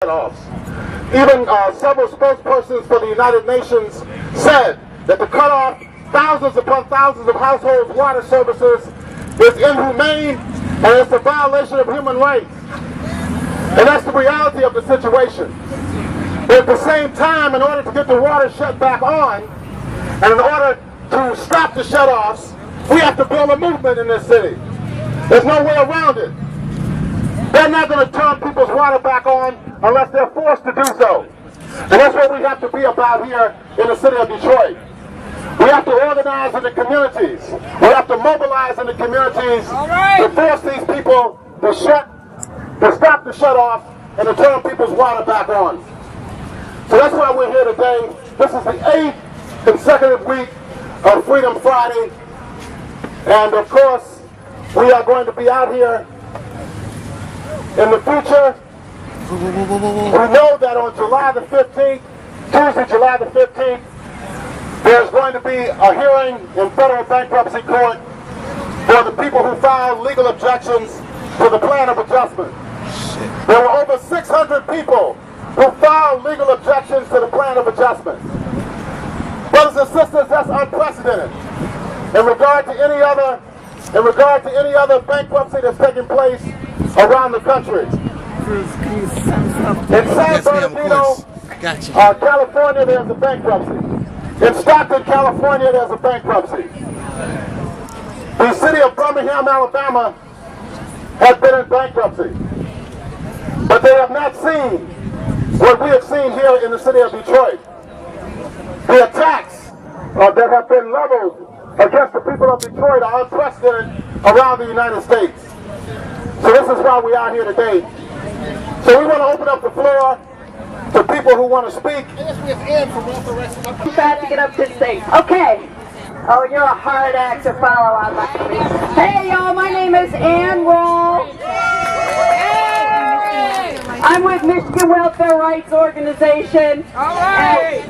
cutoffs. Even several spokespersons for the United Nations said that to cut off thousands upon thousands of households' water services is inhumane and it's a violation of human rights. And that's the reality of the situation. But at the same time, in order to get the water shut back on, and in order to stop the shutoffs, we have to build a movement in this city. There's no way around it. They're not going to turn people's water back on unless they're forced to do so. And that's what we have to be about here in the city of Detroit. We have to organize in the communities. We have to mobilize in the communities to force these people to stop the shutoff and to turn people's water back on. So that's why we're here today. This is the 8th consecutive week of Freedom Friday. And of course, we are going to be out here in the future. We know that on July the 15th, Tuesday, July the 15th, there's going to be a hearing in federal bankruptcy court for the people who filed legal objections to the plan of adjustment. There were over 600 people who filed legal objections to the plan of adjustment. Brothers and sisters, that's unprecedented in regard to any other bankruptcy that's taking place around the country. In San Bernardino, California, there's a bankruptcy. In Stockton, California, there's a bankruptcy. The city of Birmingham, Alabama, has been in bankruptcy. But they have not seen what we have seen here in the city of Detroit. The attacks that have been leveled against the people of Detroit are unprecedented around the United States. So this is why we are here today. So we want to open up the floor to people who want to speak. I'm about to get up to the stage. Okay. Oh, you're a hard act to follow on my feet. Hey, y'all, my name is Ann Roll. I'm with Michigan Welfare Rights Organization. All right.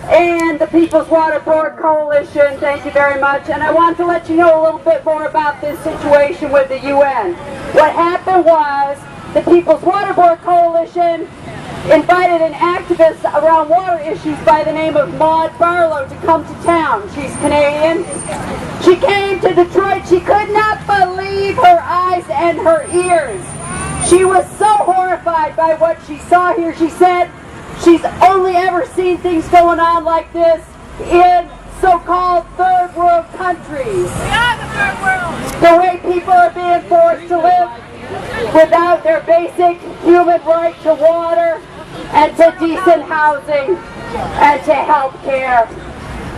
And the People's Water Board Coalition. Thank you very much. And I want to let you know a little bit more about this situation with the UN. What happened was the People's Water Board Coalition invited an activist around water issues by the name of Maud Barlow to come to town. She's Canadian. She came to Detroit. She could not believe her eyes and her ears. She was so horrified by what she saw here. She said she's only ever seen things going on like this in so-called third world countries. Yeah, the third world. The way people are being forced to live without their basic human right to water and to decent housing and to health care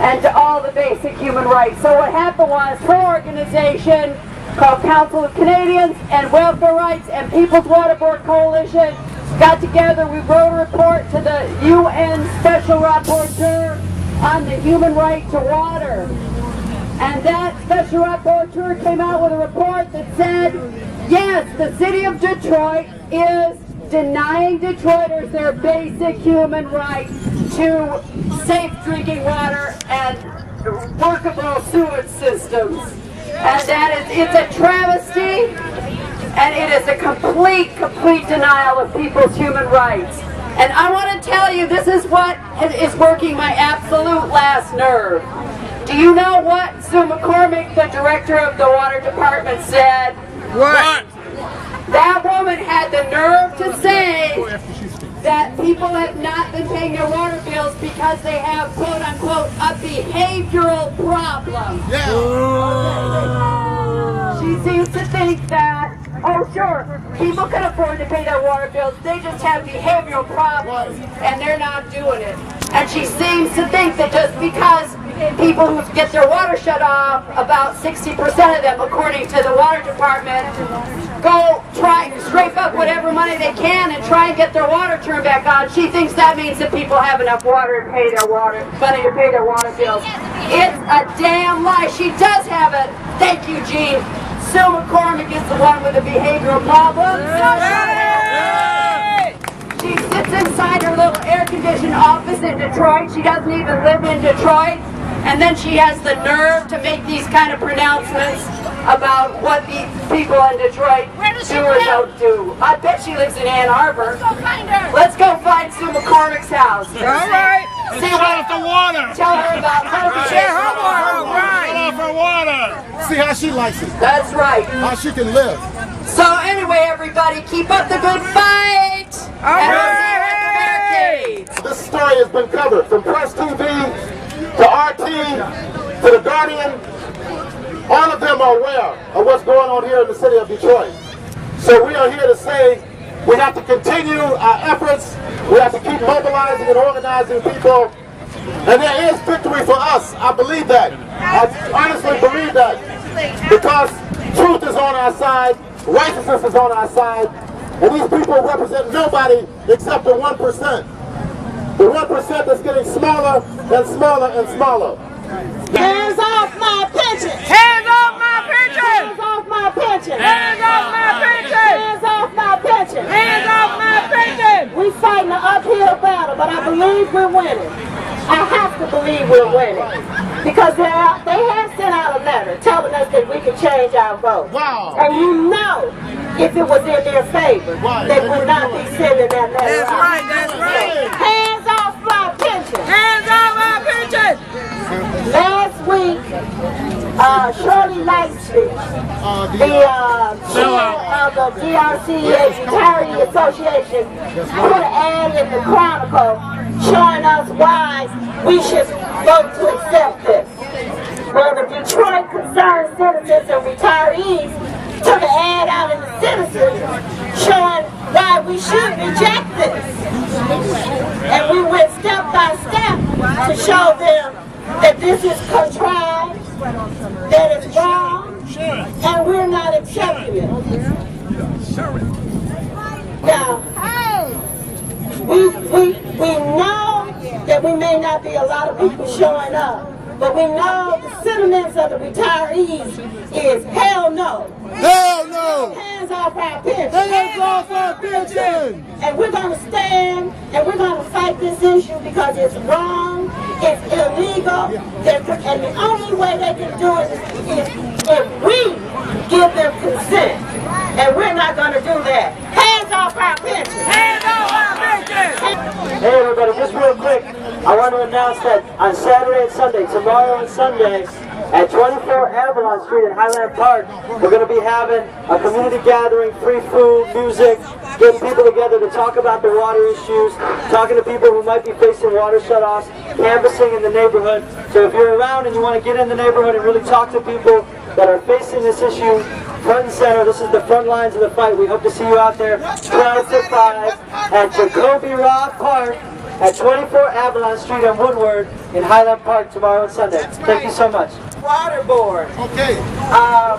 and to all the basic human rights. So what happened was her organization called Council of Canadians and Welfare Rights and People's Water Board Coalition got together. We wrote a report to the UN Special Rapporteur on the human right to water. And that Special Rapporteur came out with a report that said, yes, the city of Detroit is denying Detroiters their basic human right to safe drinking water and workable sewage systems. And it's a travesty, and it is a complete denial of people's human rights. And I want to tell you, this is what is working my absolute last nerve. Do you know what Sue McCormick, the director of the water department, said? What? That woman had the nerve to say that people have not been paying their water bills because they have, quote unquote, a behavioral problem. Yeah. She seems to think that, oh sure, people can afford to pay their water bills, they just have behavioral problems and they're not doing it. And she seems to think that just because people who get their water shut off, about 60% of them, according to the water department, go try to scrape up whatever money they can and try and get their water turned back on. She thinks that means that people have enough water to pay their money to pay their water bills. It's a damn lie. She does have it. Thank you, Gene. Sue McCormick is the one with the behavioral problems. She sits inside her little air-conditioned office in Detroit. She doesn't even live in Detroit. And then she has the nerve to make these kind of pronouncements about what the people in Detroit do or don't do. I bet she lives in Ann Arbor. Let's go find her. Let's go find Sue McCormick's house. All right. See Shut off the water! Tell her about her. Share her water. Right. Shut off her water! See how she likes it, That's right. how she can live. So anyway, everybody, keep up the good fight. All And we'll right. see you at the barricades. This story has been covered from Press TV to RT to The Guardian. All of them are aware of what's going on here in the city of Detroit. So we are here to say we have to continue our efforts. We have to keep mobilizing and organizing people. And there is victory for us. I believe that. I honestly believe that. Because truth is on our side, righteousness is on our side, and these people represent nobody except the 1%. The 1% that's getting smaller and smaller and smaller. Hands off my pension! Hands off my pension. Hands off my pension! Hands off my pension. Hands off my pension! Hands off my pension. We fighting an uphill battle, but I believe we're winning. I have to believe we're winning. Because they have sent out a letter telling us that we can change our vote. Wow. And you know, if it was in their favor, Right. they would not be sending that letter That's out. right. That's right. Hands off my pension! Hands off my pension. Last week, Shirley Lightspeed, the chair of the GRCA Retiree Association, put an ad in the Chronicle showing us why we should vote to accept this. Well, the Detroit Concerned Citizens and Retirees took an ad out in the Citizen showing why we should reject this. And we went step by step to show them that this is contrived, that it's wrong, and we're not accepting it. Now, we know that we may not be a lot of people showing up, but we know the sentiments of the retirees is hell no. Hell no! Hands off our pension. Hands off our pension! And we're going to stand and we're going to fight this issue because it's wrong, it's illegal, and the only way they can do it is if we give them consent. And we're not going to do that. Hands off our pension. Hands off our pension. Hey everybody, just real quick, I want to announce that on Saturday and Sunday, tomorrow and Sunday, at 24 Avalon Street in Highland Park, we're going to be having a community gathering, free food, music, getting people together to talk about the water issues, talking to people who might be facing water shutoffs, canvassing in the neighborhood. So if you're around and you want to get in the neighborhood and really talk to people that are facing this issue, front and center, this is the front lines of the fight. We hope to see you out there 12 to 5 at Jacoby Roth Park at 24 Avalon Street on Woodward in Highland Park tomorrow and Sunday. Thank you so much. Water board. Okay,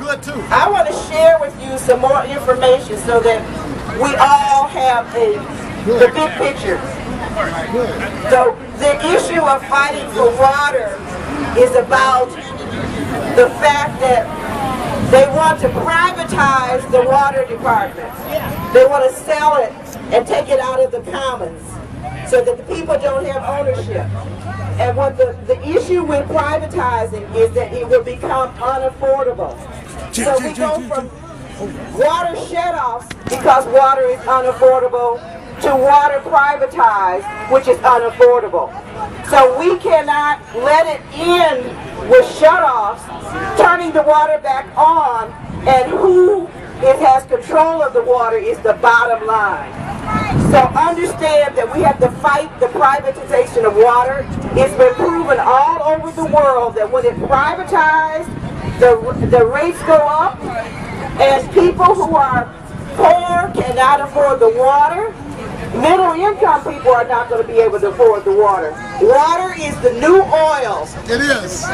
good too. I want to share with you some more information so that we all have the big picture. So the issue of fighting for water is about the fact that they want to privatize the water department. They want to sell it and take it out of the commons so that the people don't have ownership. And what the issue with privatizing is that it will become unaffordable. So we go from water shutoffs because water is unaffordable to water privatized, which is unaffordable. So we cannot let it end with shutoffs, turning the water back on, and who has control of the water is the bottom line. So understand that we have to fight the privatization of water. It's been proven all over the world that when it's privatized, the rates go up, and people who are poor cannot afford the water. Middle income people are not going to be able to afford the water. Water is the new oil. It is.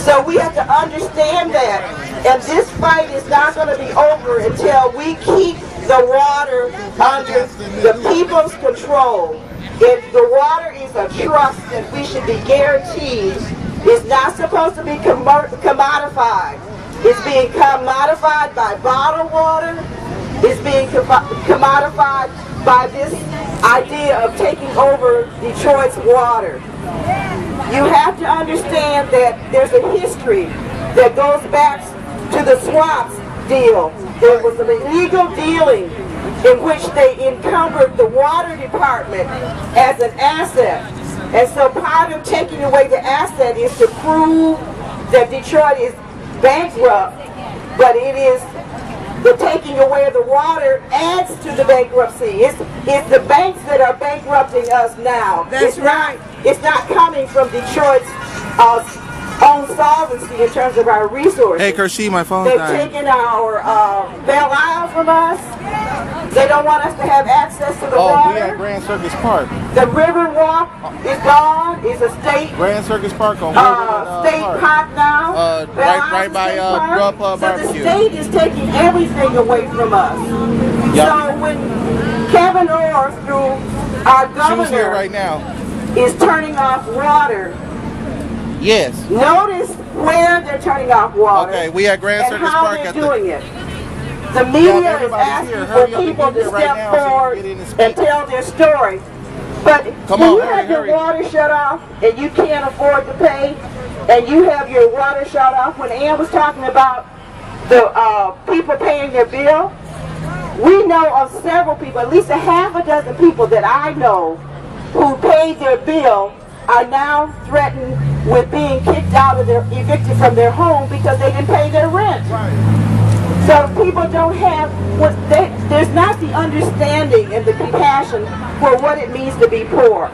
So we have to understand that. And this fight is not going to be over until we keep the water under the people's control. If the water is a trust that we should be guaranteed, it's not supposed to be commodified. It's being commodified by bottled water. It's being commodified by this idea of taking over Detroit's water. You have to understand that there's a history that goes back to the swamps deal. It was an illegal dealing in which they encumbered the water department as an asset. And so part of taking away the asset is to prove that Detroit is bankrupt, but it is the taking away of the water adds to the bankruptcy. It's the banks that are bankrupting us now. That's right. It's not coming from Detroit's own solvency in terms of our resources. Hey, Kershie, my phone's They've dying. taken our bailout from us. They don't want us to have access to the Oh, we at water. Grand Circus Park. The river walk is gone. It's a state Grand Circus Park on state park now. right by Grub Pub So the Barbecue. state is taking everything away from us. Yep. So when Kevin Orr, through our She was here governor, right now. is turning off water, Yes. notice where they're turning off water. Okay, we at Grand and Circus how Park they're at doing the. it. The media is everybody's asking here. for Hurry up and people get to here right step now so you can forward get in and speak. and tell their story. But Come when on, you hurry, have your hurry. water shut off and you can't afford to pay, and you have your water shut off, when Ann was talking about the people paying their bill, we know of several people, at least a half a dozen people that I know who paid their bill are now threatened with being kicked out of evicted from their home because they didn't pay their rent. So people don't have, there's not the understanding and the compassion for what it means to be poor.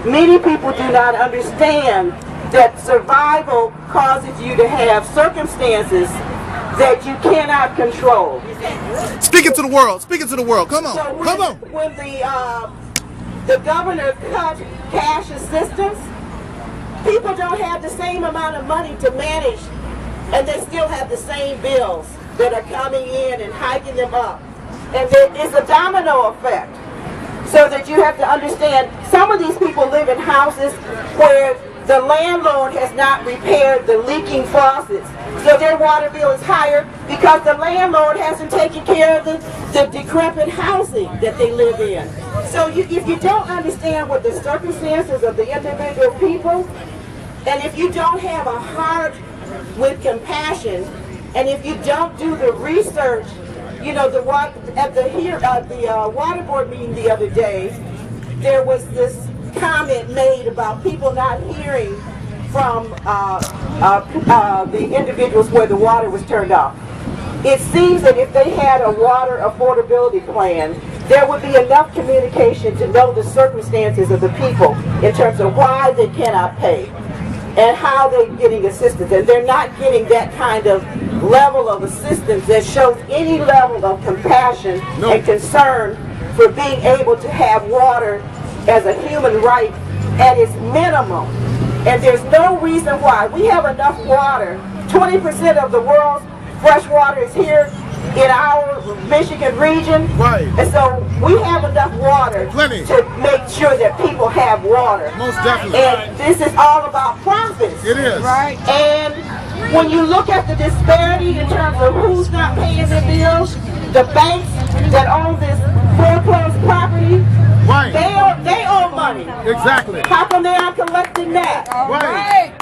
Many people do not understand that survival causes you to have circumstances that you cannot control. Speak it to the world. Speak it to the world. Come on. So when the governor cut cash assistance, people don't have the same amount of money to manage, and they still have the same bills that are coming in and hiking them up. And it's a domino effect. So that you have to understand, some of these people live in houses where the landlord has not repaired the leaking faucets. So their water bill is higher because the landlord hasn't taken care of the decrepit housing that they live in. So if you don't understand what the circumstances of the individual people, and if you don't have a heart with compassion, and if you don't do the research, you know, at the water board meeting the other day, there was this comment made about people not hearing from the individuals where the water was turned off. It seems that if they had a water affordability plan, there would be enough communication to know the circumstances of the people in terms of why they cannot pay and how they're getting assistance. And they're not getting that kind of level of assistance that shows any level of compassion and concern for being able to have water as a human right at its minimum. And there's no reason why. We have enough water. 20% of the world's fresh water is here in our Michigan region. Right. And so we have enough water Plenty. to make sure that people have water. Most definitely. And this is all about profits. It is. Right. And when you look at the disparity in terms of who's not paying their bills, the banks that own this foreclosed property, Right. they owe money. Exactly. How come they aren't collecting that? Right.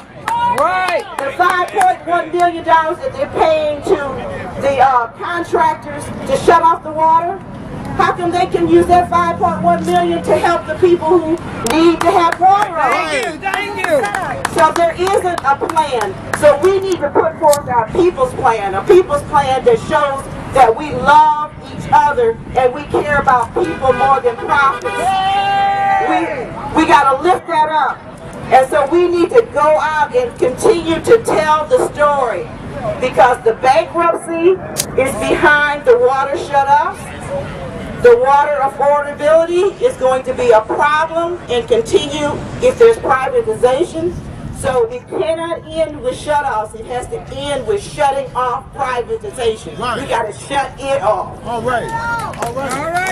Right. The $5.1 million that they're paying to the contractors to shut off the water, how come they can use that $5.1 million to help the people who need to have water? Thank you. So there isn't a plan. So we need to put forth our people's plan, a people's plan that shows that we love each other and we care about people more than profits. We got to lift that up. And so we need to go out and continue to tell the story, because the bankruptcy is behind the water shutoffs. The water affordability is going to be a problem and continue if there's privatization. So it cannot end with shutoffs. It has to end with shutting off privatization. Right. We got to shut it off. All right. All right. All right.